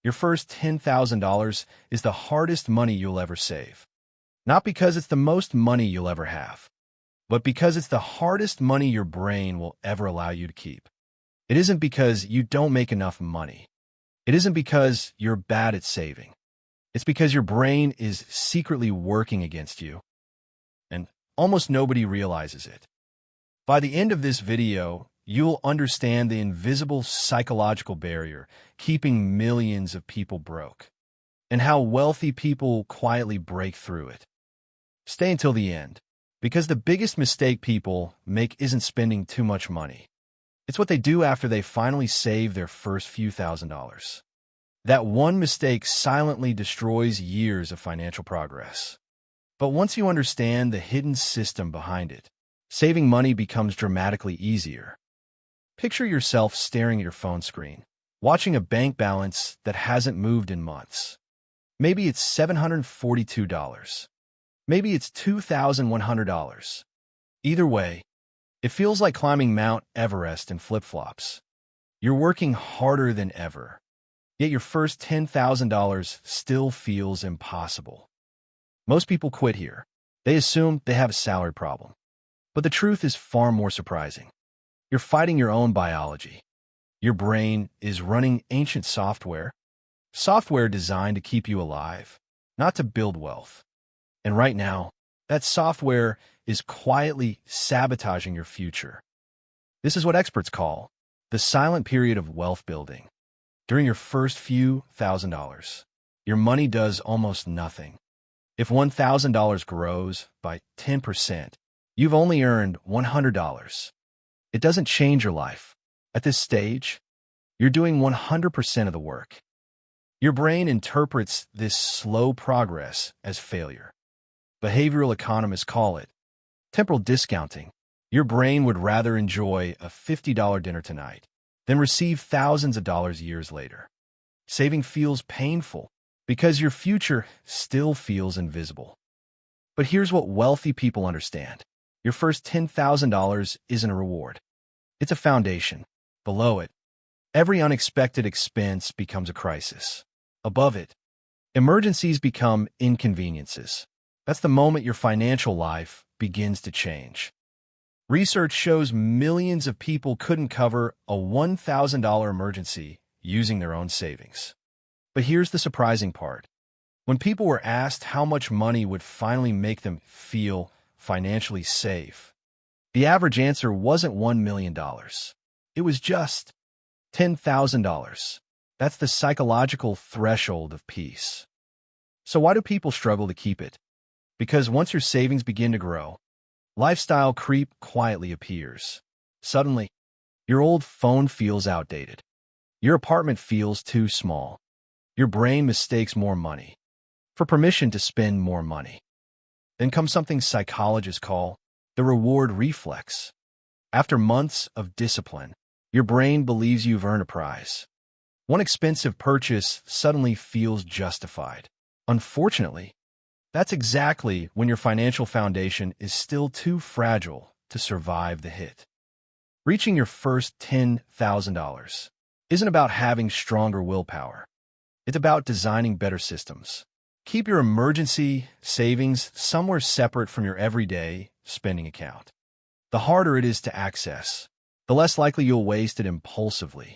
Your first $10,000 is the hardest money you'll ever save. Not because it's the most money you'll ever have, but because it's the hardest money your brain will ever allow you to keep. It isn't because you don't make enough money. It isn't because you're bad at saving. It's because your brain is secretly working against you, and almost nobody realizes it. By the end of this video, you'll understand the invisible psychological barrier keeping millions of people broke, and how wealthy people quietly break through it. Stay until the end, because the biggest mistake people make isn't spending too much money. It's what they do after they finally save their first few $1,000s. That one mistake silently destroys years of financial progress. But once you understand the hidden system behind it, saving money becomes dramatically easier. Picture yourself staring at your phone screen, watching a bank balance that hasn't moved in months. Maybe it's $742. Maybe it's $2,100. Either way, it feels like climbing Mount Everest in flip-flops. You're working harder than ever, yet your first $10,000 still feels impossible. Most people quit here. They assume they have a salary problem. But the truth is far more surprising. You're fighting your own biology. Your brain is running ancient software designed to keep you alive, not to build wealth. And right now, that software is quietly sabotaging your future. This is what experts call the silent period of wealth building. During your first few $1,000s, your money does almost nothing. If $1,000 grows by 10%, you've only earned $100. It doesn't change your life. At this stage, you're doing 100% of the work. Your brain interprets this slow progress as failure. Behavioral economists call it temporal discounting. Your brain would rather enjoy a $50 dinner tonight than receive thousands of dollars years later. Saving feels painful because your future still feels invisible. But here's what wealthy people understand. Your first $10,000 isn't a reward. It's a foundation. Below it, every unexpected expense becomes a crisis. Above it, emergencies become inconveniences. That's the moment your financial life begins to change. Research shows millions of people couldn't cover a $1,000 emergency using their own savings. But here's the surprising part. When people were asked how much money would finally make them feel financially safe, the average answer wasn't $1 million. It was just $10,000. That's the psychological threshold of peace. So why do people struggle to keep it? Because once your savings begin to grow, lifestyle creep quietly appears. Suddenly, your old phone feels outdated. Your apartment feels too small. Your brain mistakes more money for permission to spend more money. Then comes something psychologists call the reward reflex. After months of discipline, your brain believes you've earned a prize. One expensive purchase suddenly feels justified. Unfortunately, that's exactly when your financial foundation is still too fragile to survive the hit. Reaching your first $10,000 isn't about having stronger willpower. It's about designing better systems. Keep your emergency savings somewhere separate from your everyday spending account. The harder it is to access, the less likely you'll waste it impulsively.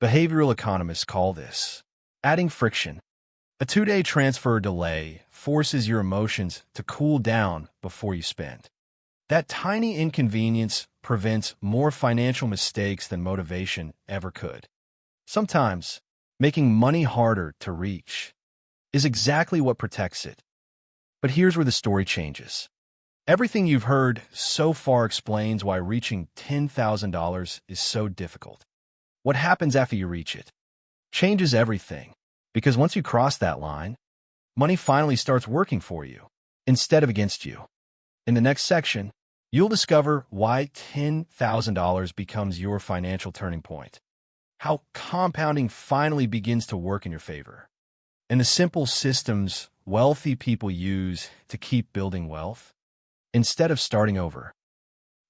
Behavioral economists call this adding friction. A 2-day transfer delay forces your emotions to cool down before you spend. That tiny inconvenience prevents more financial mistakes than motivation ever could. Sometimes, making money harder to reach is exactly what protects it. But here's where the story changes. Everything you've heard so far explains why reaching $10,000 is so difficult. What happens after you reach it changes everything, because once you cross that line, money finally starts working for you instead of against you. In the next section, you'll discover why $10,000 becomes your financial turning point, how compounding finally begins to work in your favor, and the simple systems wealthy people use to keep building wealth instead of starting over.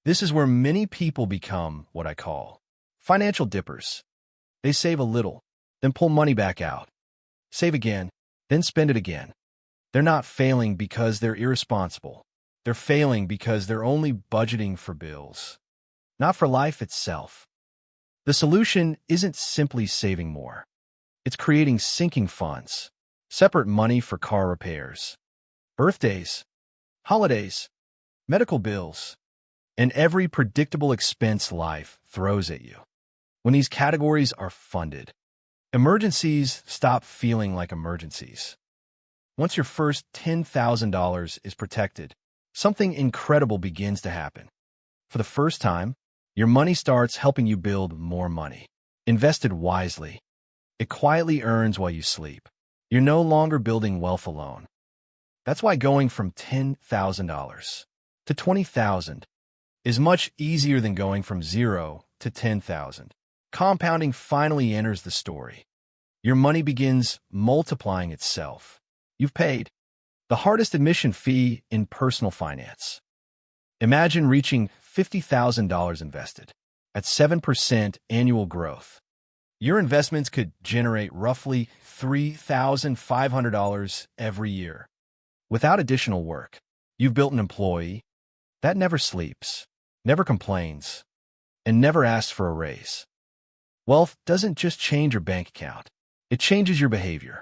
This is where many people become what I call financial dippers. They save a little, then pull money back out. Save again, then spend it again. They're not failing because they're irresponsible. They're failing because they're only budgeting for bills, not for life itself. The solution isn't simply saving more. It's creating sinking funds, separate money for car repairs, birthdays, holidays, medical bills, and every predictable expense life throws at you. When these categories are funded, emergencies stop feeling like emergencies. Once your first $10,000 is protected, something incredible begins to happen. For the first time, your money starts helping you build more money. Invested wisely, it quietly earns while you sleep. You're no longer building wealth alone. That's why going from $10,000 to $20,000 is much easier than going from 0 to 10,000. Compounding finally enters the story. Your money begins multiplying itself. You've paid the hardest admission fee in personal finance. Imagine reaching $50,000 invested at 7% annual growth. Your investments could generate roughly $3,500 every year. Without additional work, you've built an employee that never sleeps, never complains, and never asks for a raise. Wealth doesn't just change your bank account. It changes your behavior.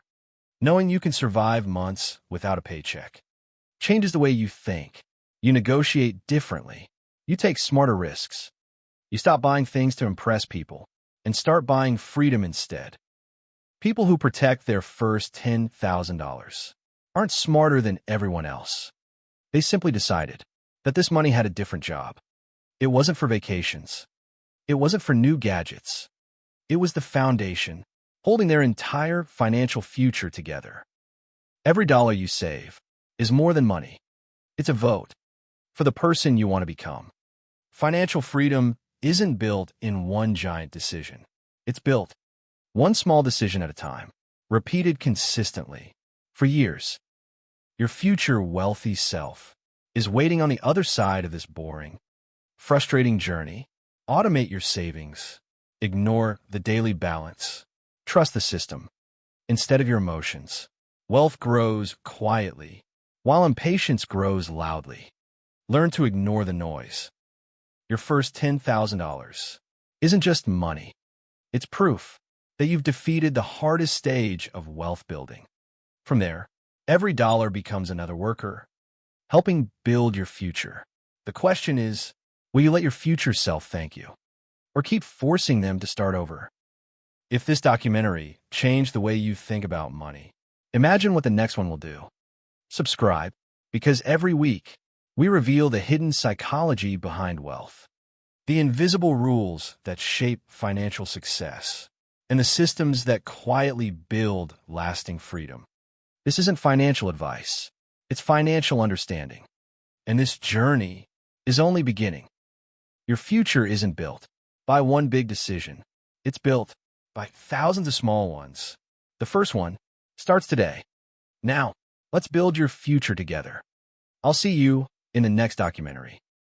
Knowing you can survive months without a paycheck changes the way you think. You negotiate differently. You take smarter risks. You stop buying things to impress people and start buying freedom instead. People who protect their first $10,000 aren't smarter than everyone else. They simply decided that this money had a different job. It wasn't for vacations. It wasn't for new gadgets. It was the foundation, holding their entire financial future together. Every dollar you save is more than money. It's a vote for the person you want to become. Financial freedom isn't built in one giant decision. It's built one small decision at a time, repeated consistently for years. Your future wealthy self is waiting on the other side of this boring, frustrating journey. Automate your savings. Ignore the daily balance. Trust the system instead of your emotions. Wealth grows quietly, while impatience grows loudly. Learn to ignore the noise. Your first $10,000 isn't just money. It's proof that you've defeated the hardest stage of wealth building. From there, every dollar becomes another worker, helping build your future. The question is, will you let your future self thank you, or keep forcing them to start over? If this documentary changed the way you think about money, imagine what the next one will do. Subscribe, because every week, we reveal the hidden psychology behind wealth, the invisible rules that shape financial success, and the systems that quietly build lasting freedom. This isn't financial advice. It's financial understanding. And this journey is only beginning. Your future isn't built by one big decision. It's built by thousands of small ones. The first one starts today. Now, let's build your future together. I'll see you in the next documentary.